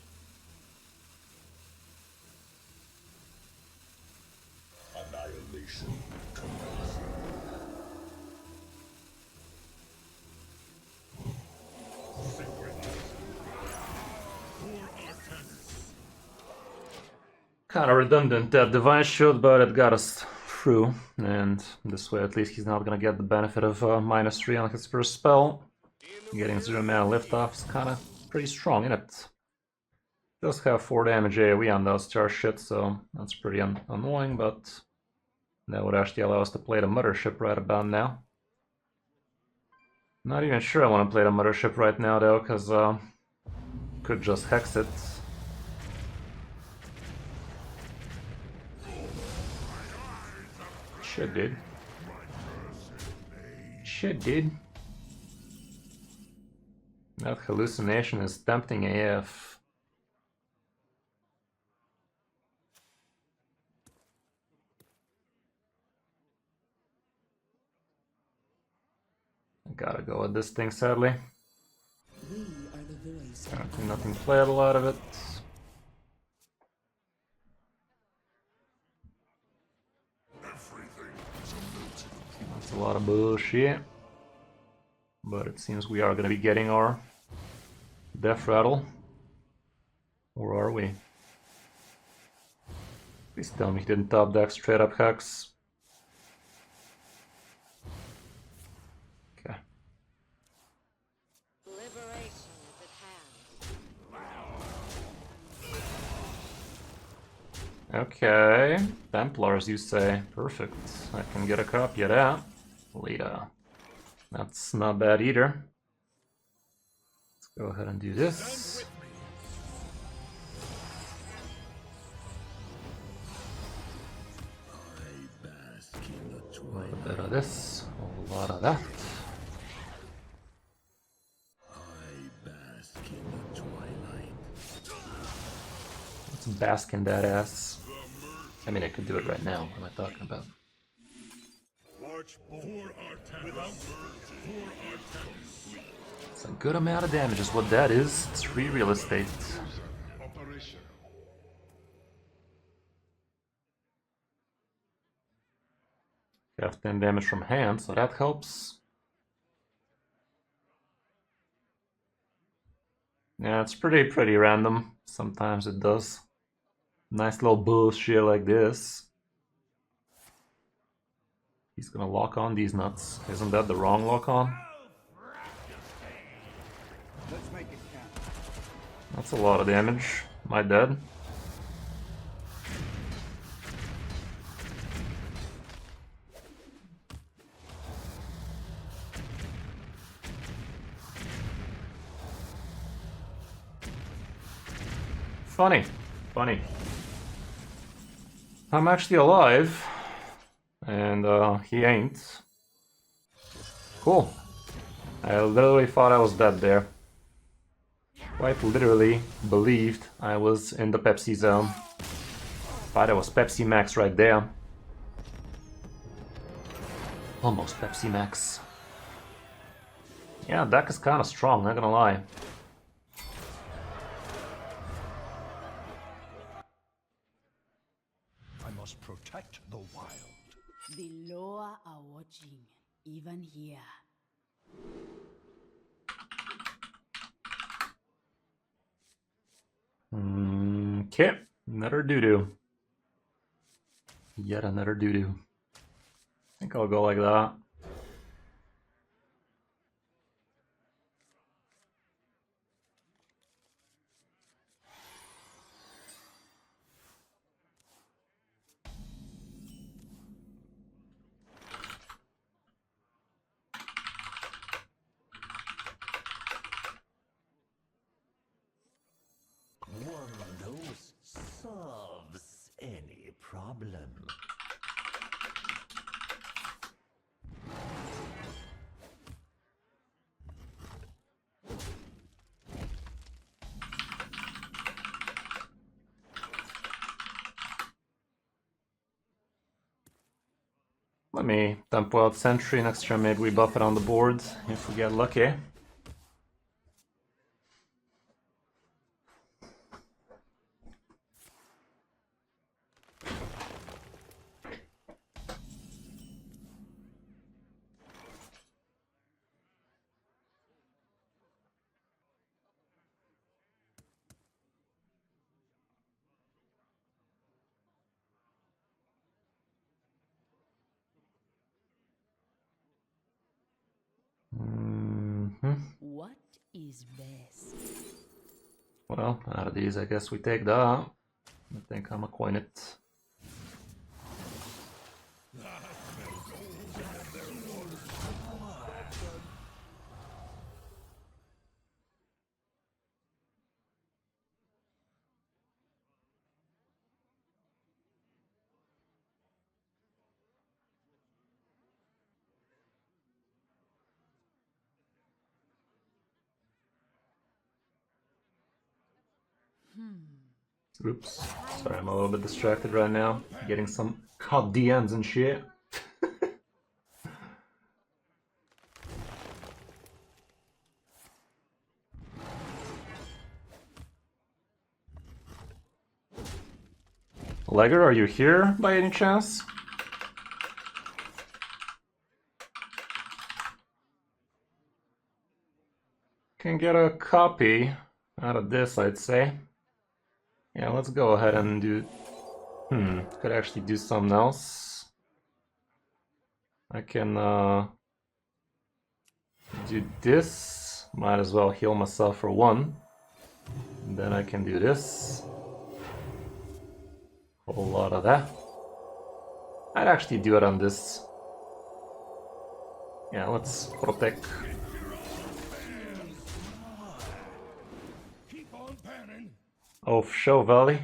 Speaker 3: Annihilation.
Speaker 1: Kinda redundant that Divine Shield, but it got us through. And this way at least he's not gonna get the benefit of -3 on his first spell. Getting 0 mana liftoff is kinda pretty strong, isn't it? Does have 4 damage AoE on those starship, so that's pretty annoying, but that would actually allow us to play the Mothership right about now. Not even sure I want to play the Mothership right now though, because could just hex it. Shit, dude. Shit, dude. That hallucination is tempting AF. I gotta go with this thing, sadly.
Speaker 5: We are the voice of
Speaker 1: Apparently nothing playable out of it. That's a lot of bullshit. But it seems we are gonna be getting our Death Rattle. Or are we? Please tell me he didn't top deck straight up hex. Okay, Templars, you say. Perfect. I can get a copy of that later. That's not bad either. Let's go ahead and do this. A little bit of this, a lot of that. Let's bask in that ass. I mean, I could do it right now. What am I talking about? It's a good amount of damage is what that is. It's free real estate. Got 10 damage from hand, so that helps. Yeah, it's pretty random. Sometimes it does. Nice little bullshit like this. He's gonna lock on these nuts. Isn't that the wrong lock on?
Speaker 2: Let's make it count.
Speaker 1: That's a lot of damage. Am I dead? Funny. I'm actually alive, and he ain't. Cool. I literally thought I was dead there. Quite literally believed I was in the Pepsi zone. Thought I was Pepsi Max right there. Almost Pepsi Max. Yeah, deck is kind of strong, not gonna lie.
Speaker 2: Protect the wild.
Speaker 4: The Loa are watching, even here.
Speaker 1: Okay, another doo-doo. Yet another doo-doo. I think I'll go like that.
Speaker 6: One dose solves any problem.
Speaker 1: Let me tempo out Sentry, next turn maybe we buff it on the board if we get lucky.
Speaker 4: What is best?
Speaker 1: Well, out of these, I guess we take that. I think I'm acquainted. Oops. Sorry, I'm a little bit distracted right now. Getting some hot DMs and shit. Legger, are you here by any chance? Can get a copy out of this, I'd say. Yeah, let's go ahead and do... could actually do something else. I can do this. Might as well heal myself for one. And then I can do this. Whole lot of that. I'd actually do it on this. Yeah, let's protect.
Speaker 2: Keep on panning.
Speaker 1: Off Show Valley.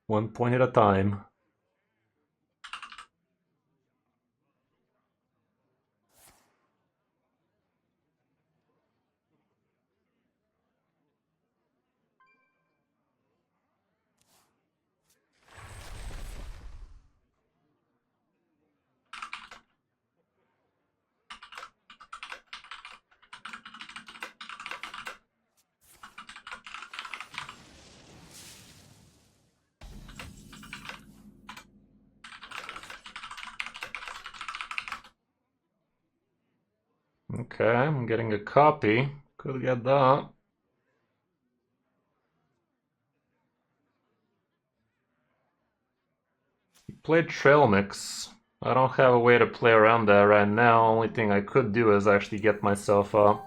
Speaker 1: 1 point at a time. Okay, I'm getting a copy. Could get that. He played Trail Mix. I don't have a way to play around that right now. Only thing I could do is actually get myself a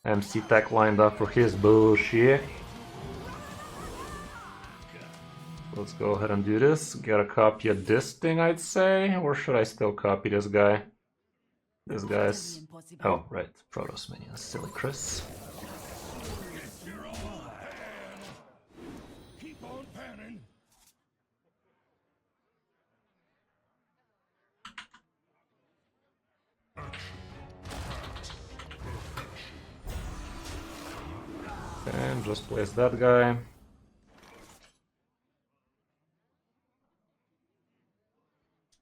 Speaker 1: MC tech lined up for his bullshit. Let's go ahead and do this. Get a copy of this thing, I'd say. Or should I still copy this guy? This guy's... Oh, right. Protoss minion. Silly Kris.
Speaker 2: Keep on panning.
Speaker 1: And just place that guy.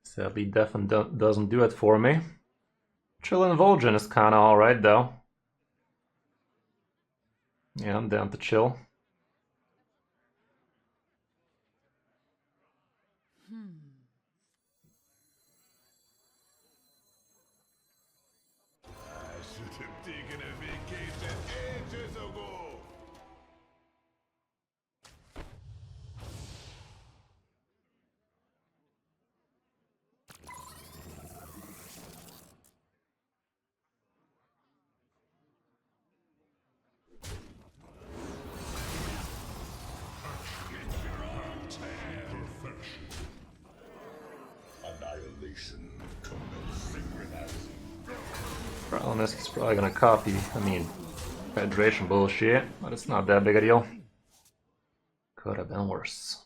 Speaker 1: Sadly, Deafen doesn't do it for me. Chillin' Vol'jin is kinda alright though. Yeah, I'm down to chill.
Speaker 2: I should have taken a vacation ages ago.
Speaker 3: Annihilation. Synchronizing.
Speaker 1: Problem is, he's probably gonna copy. I mean, Federation bullshit, but it's not that big a deal. Could have been worse.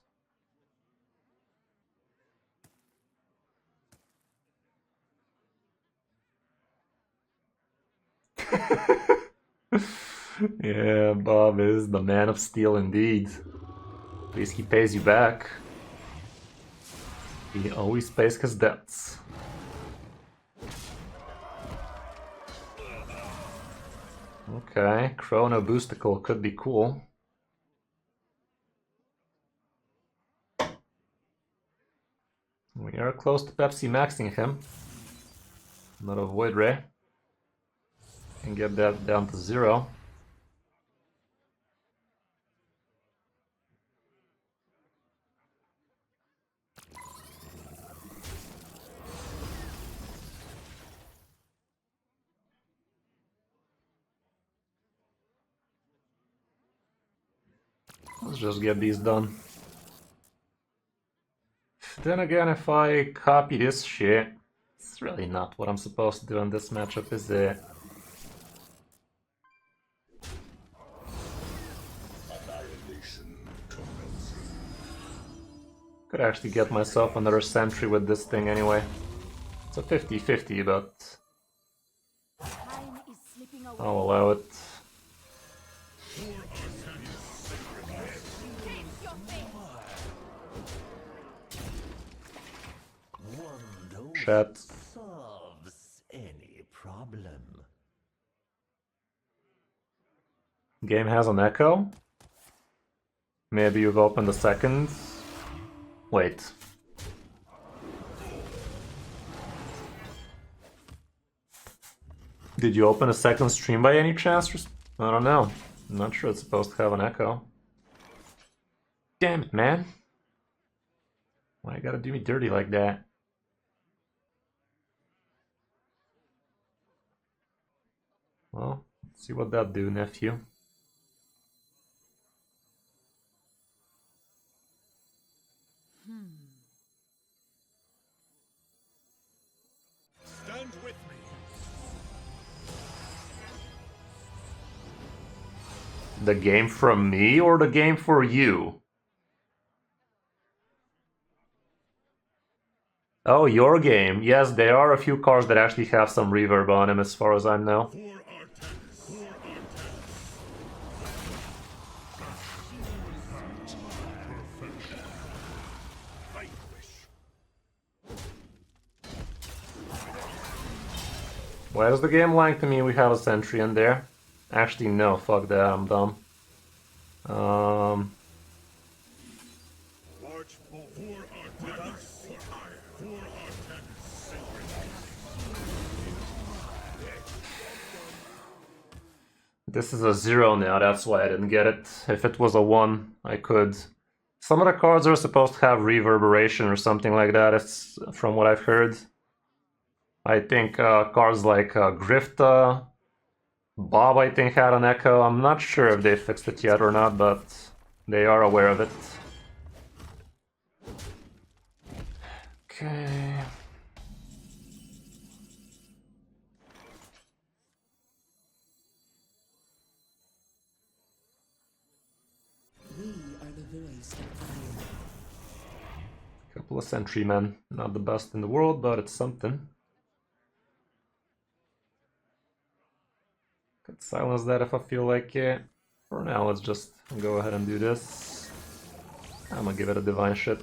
Speaker 1: Yeah, Bob is the man of steel indeed. At least he pays you back. He always pays his debts. Okay, Chrono Boosticle could be cool. We are close to Pepsi maxing him. Another Void Ray. Can get that down to 0. Let's just get these done. Then again, if I copy this shit, it's really not what I'm supposed to do in this matchup, is it?
Speaker 3: Annihilation commencing.
Speaker 1: Could actually get myself another sentry with this thing anyway. It's a 50-50, but
Speaker 4: Time is slipping away.
Speaker 1: I'll allow it. Chat.
Speaker 6: Solves any problem.
Speaker 1: Game has an echo? Maybe you've opened a second? Wait. Did you open a second stream by any chance? I don't know. I'm not sure it's supposed to have an echo. Damn it, man. Why you gotta do me dirty like that? Well, let's see what that do, nephew. The game from me or the game for you? Oh, your game. Yes, there are a few cards that actually have some reverb on them as far as I know. Why is the game lying to me? We have a sentry in there. Actually, no, fuck that, I'm dumb. This is a 0 now, that's why I didn't get it. If it was a 1, I could. Some of the cards are supposed to have reverberation or something like that, it's from what I've heard. I think cards like Grifta, Bob I think had an echo. I'm not sure if they fixed it yet or not, but they are aware of it. Okay.
Speaker 5: We are the voice of fire.
Speaker 1: Couple of sentrymen. Not the best in the world, but it's something. Could silence that if I feel like it. For now, let's just go ahead and do this. I'm gonna give it a divine shit.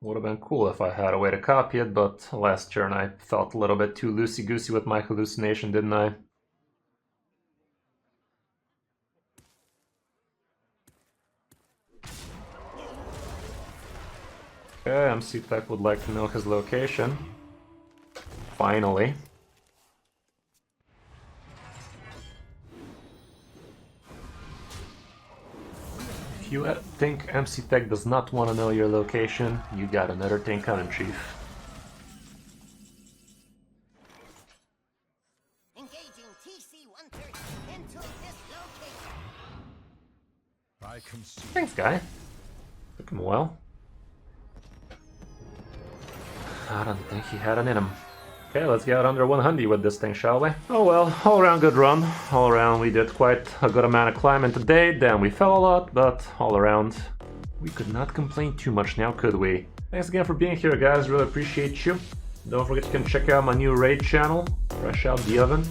Speaker 1: Would have been cool if I had a way to copy it, but last turn I felt a little bit too loosey-goosey with my hallucination, didn't I? Okay, MC Tech would like to know his location. Finally. If you think MC Tech does not want to know your location, you got another thing coming, Chief.
Speaker 7: Engaging TC-130 into this location.
Speaker 2: I can see.
Speaker 1: Thanks, guy. Took him a while. I don't think he had it in him. Okay, let's get under 100 with this thing, shall we? Oh well, all around good run. All around we did quite a good amount of climbing today, then we fell a lot, but all around we could not complain too much now, could we? Thanks again for being here, guys, really appreciate you. Don't forget you can check out my new raid channel, Fresh Out the Oven.